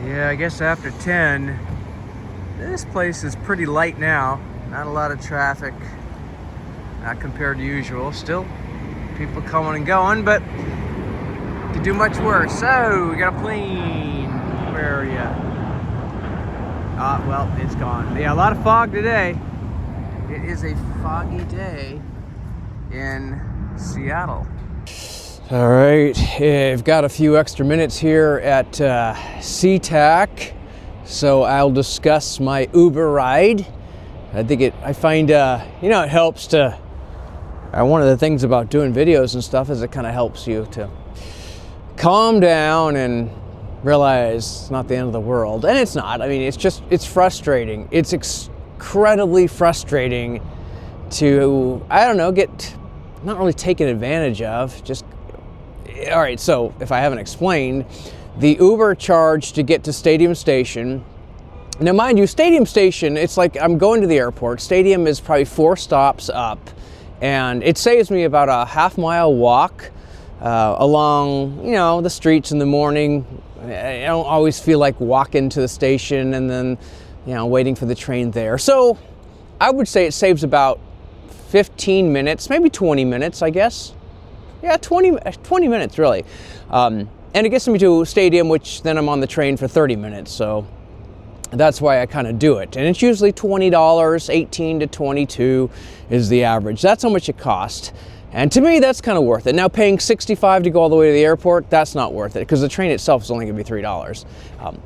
Yeah, I guess after 10, this place is pretty light now. Not a lot of traffic, not compared to usual. Still, people coming and going, but could do much worse. So, we got a plane. Where are you? Well, it's gone. Yeah, a lot of fog today. It is a foggy day in Seattle. All right, I've got a few extra minutes here at SeaTac, so I'll discuss my Uber ride. I find it helps to, one of the things about doing videos and stuff is it kind of helps you to calm down and realize it's not the end of the world. And it's not. I mean, it's frustrating. It's incredibly frustrating to, get not really taken advantage of. All right, so if I haven't explained, the Uber charge to get to Stadium Station. Now, mind you, Stadium Station, it's like I'm going to the airport. Stadium is probably 4 stops up, and it saves me about a half-mile walk along, the streets in the morning. I don't always feel like walking to the station and then, waiting for the train there. So I would say it saves about 15 minutes, maybe 20 minutes, I guess. Yeah, 20 minutes, really. And it gets me to Stadium, which then I'm on the train for 30 minutes. So that's why I kind of do it. And it's usually $20, 18 to 22 is the average. That's how much it costs. And to me, that's kind of worth it. Now, paying $65 to go all the way to the airport, that's not worth it because the train itself is only going to be $3.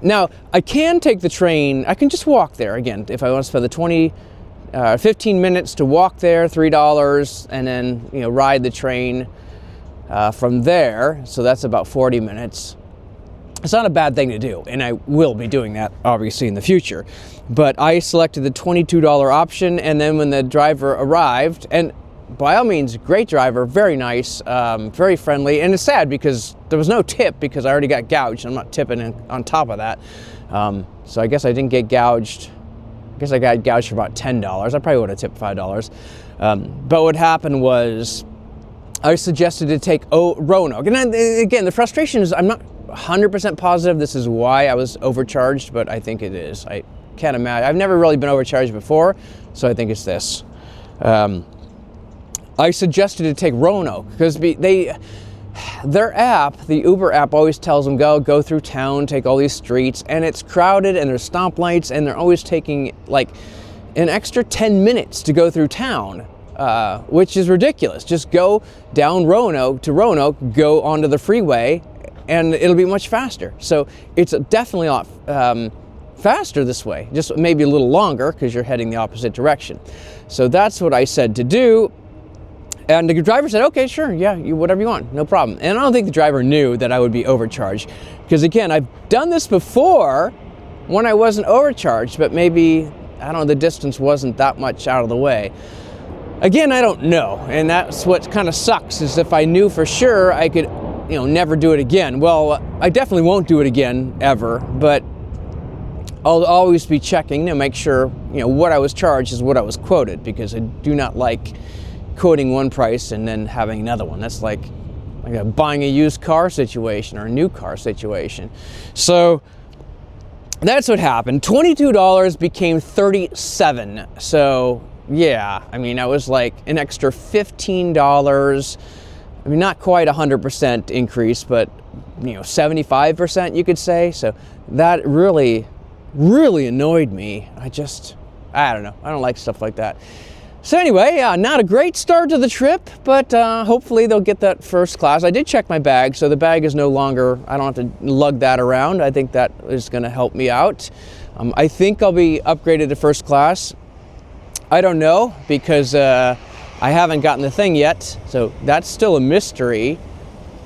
Now, I can take the train. I can just walk there. Again, if I want to spend the 15 minutes to walk there, $3, and then, ride the train from there. So that's about 40 minutes. It's not a bad thing to do, and I will be doing that, obviously, in the future. But I selected the $22 option, and then when the driver arrived, and by all means, great driver, very nice, very friendly, and it's sad because there was no tip because I already got gouged. I'm not tipping on top of that. So I guess I didn't get gouged. I guess I got gouged for about $10. I probably would have tipped $5. But what happened was I suggested to take Roanoke. And again, the frustration is I'm not 100% positive this is why I was overcharged, but I think it is. I can't imagine. I've never really been overcharged before, so I think it's this. I suggested to take Roanoke because their app, the Uber app, always tells them go through town, take all these streets, and it's crowded and there's stoplights, and they're always taking like an extra 10 minutes to go through town, which is ridiculous. Just go down Roanoke to Roanoke, go onto the freeway, and it'll be much faster. So it's definitely a lot faster this way, just maybe a little longer because you're heading the opposite direction. So that's what I said to do. And the driver said, okay, sure, yeah, whatever you want, no problem. And I don't think the driver knew that I would be overcharged. Because again, I've done this before when I wasn't overcharged, but maybe, I don't know, the distance wasn't that much out of the way. Again, I don't know. And that's what kind of sucks, is if I knew for sure I could, never do it again. Well, I definitely won't do it again, ever, but I'll always be checking to make sure, what I was charged is what I was quoted, because I do not like quoting one price and then having another one. That's like buying a used car situation or a new car situation. So that's what happened. $22 became $37. So yeah, I mean, I was like an extra $15. I mean, not quite 100% increase, but 75% you could say. So that really, really annoyed me. I don't know. I don't like stuff like that. So anyway, not a great start to the trip, but hopefully they'll get that first class. I did check my bag, so the bag is no longer, I don't have to lug that around. I think that is going to help me out. I think I'll be upgraded to first class. I don't know, because I haven't gotten the thing yet, so that's still a mystery.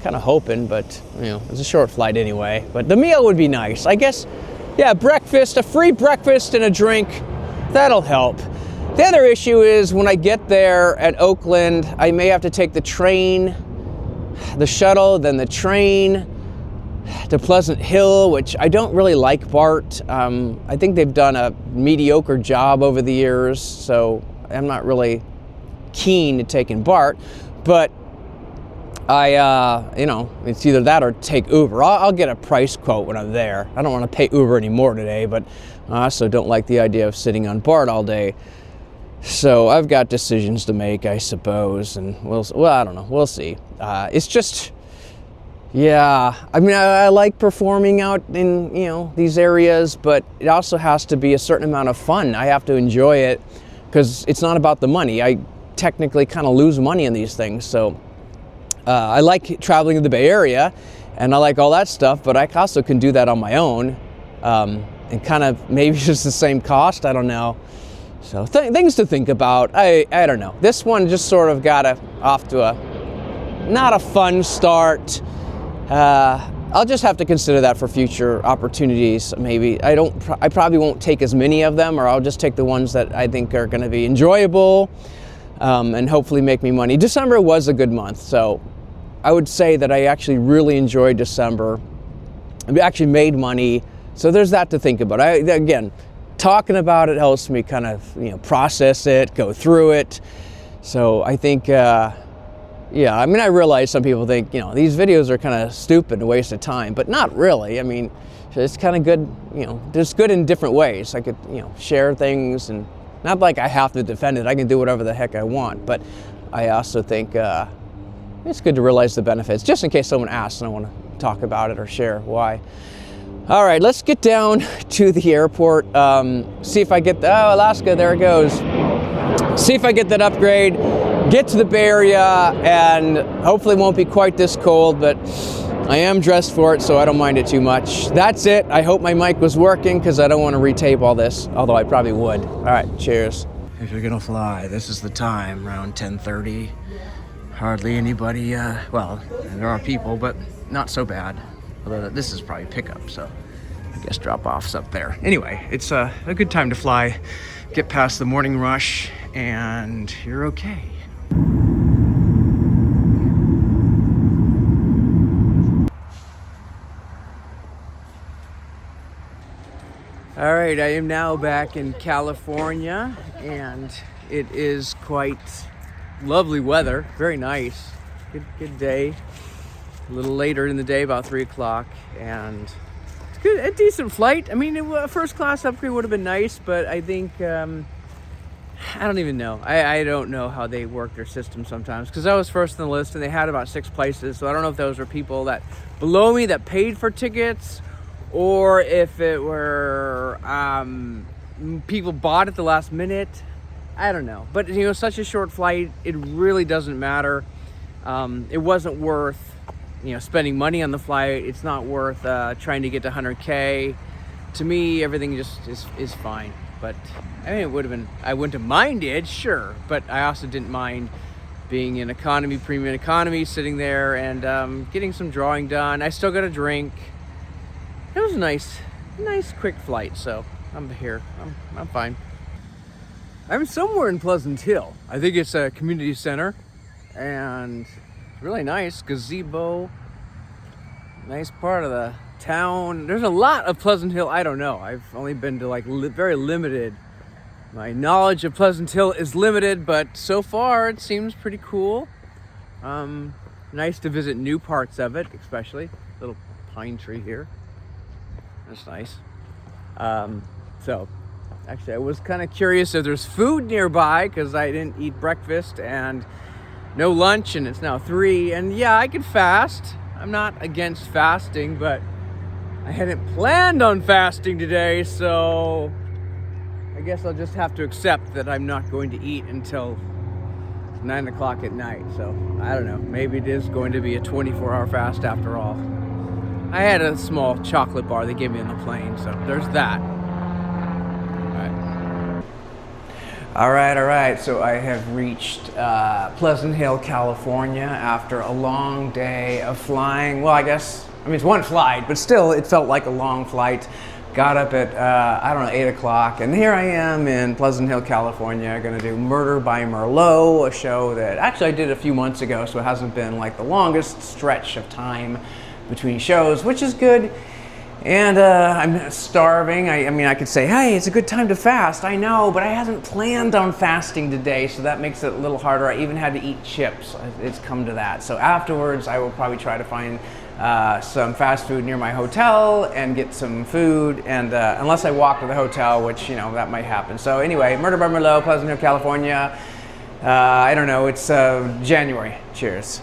Kind of hoping, but it's a short flight anyway. But the meal would be nice. I guess, yeah, breakfast, a free breakfast and a drink, that'll help. The other issue is when I get there at Oakland, I may have to take the train, the shuttle, then the train to Pleasant Hill, which I don't really like BART. I think they've done a mediocre job over the years, so I'm not really keen to taking BART. But you know, it's either that or take Uber. I'll get a price quote when I'm there. I don't want to pay Uber anymore today, but I also don't like the idea of sitting on BART all day. So I've got decisions to make, I suppose, and well, I don't know. We'll see. It's just, yeah. I mean, I like performing out in, you know, these areas, but it also has to be a certain amount of fun. I have to enjoy it because it's not about the money. I technically kind of lose money in these things, so. I like traveling in the Bay Area, and I like all that stuff, but I also can do that on my own, and kind of maybe just the same cost. I don't know. So things to think about. I don't know. This one just sort of got off to a not a fun start. I'll just have to consider that for future opportunities. Maybe I probably won't take as many of them, or I'll just take the ones that I think are going to be enjoyable. And hopefully make me money. December was a good month, so I would say that I actually really enjoyed December. I actually made money, so there's that to think about. Again, talking about it helps me kind of, you know, process it, go through it. So I think, yeah, I mean, I realize some people think, you know, these videos are kind of stupid, a waste of time, but not really. I mean, it's kind of good, you know, just good in different ways. I could, you know, share things, and not like I have to defend it. I can do whatever the heck I want, but I also think it's good to realize the benefits, just in case someone asks and I want to talk about it or share why. All right, let's get down to the airport. See if I get oh, Alaska, there it goes. See if I get that upgrade, get to the Bay Area, and hopefully it won't be quite this cold, but I am dressed for it, so I don't mind it too much. That's it. I hope my mic was working because I don't want to retape all this, although I probably would. All right, cheers. If you're gonna fly, this is the time, around 10:30. Hardly anybody, well, there are people, but not so bad. Although this is probably pickup, so I guess drop-off's up there. Anyway, it's a good time to fly. Get past the morning rush, and you're okay. All right, I am now back in California, and it is quite lovely weather, very nice. Good day. A little later in the day, about 3 o'clock, and it's good, a decent flight. I mean, a first class upgrade would have been nice, but I think, I don't even know. I don't know how they work their system sometimes, because I was first on the list, and they had about 6 places, so I don't know if those were people that below me that paid for tickets, or if it were people bought at the last minute. I don't know. But, you know, such a short flight, it really doesn't matter. It wasn't worth, you know, spending money on the flight. It's not worth trying to get to 100K. To me, everything just is fine. But, I mean, it would have been, I wouldn't have minded, sure. But I also didn't mind being in economy, premium economy, sitting there and getting some drawing done. I still got a drink. It was a nice quick flight, so I'm here. I'm fine. I'm somewhere in Pleasant Hill. I think it's a community center, and really nice gazebo. Nice part of the town. There's a lot of Pleasant Hill. I don't know. I've only been to like very limited. My knowledge of Pleasant Hill is limited, but so far it seems pretty cool. Nice to visit new parts of it, especially little pine tree here. That's nice. So, actually, I was kind of curious if there's food nearby, because I didn't eat breakfast and no lunch, and it's now 3. And yeah, I could fast. I'm not against fasting, but I hadn't planned on fasting today, so I guess I'll just have to accept that I'm not going to eat until 9 o'clock at night. So, I don't know. Maybe it is going to be a 24-hour fast after all. I had a small chocolate bar they gave me on the plane, so there's that. All right. So I have reached Pleasant Hill, California after a long day of flying. Well, I mean, it's one flight, but still it felt like a long flight. Got up at, 8 o'clock, and here I am in Pleasant Hill, California, gonna do Murder by Merlot, a show that actually I did a few months ago, so it hasn't been like the longest stretch of time between shows, which is good. And I'm starving. I mean, I could say, hey, it's a good time to fast. I know, but I haven't planned on fasting today, so that makes it a little harder. I even had to eat chips. It's come to that. So afterwards, I will probably try to find some fast food near my hotel and get some food. And unless I walk to the hotel, which, you know, that might happen. So anyway, Murder by Merlot, Pleasanton, California. I don't know, it's January. Cheers.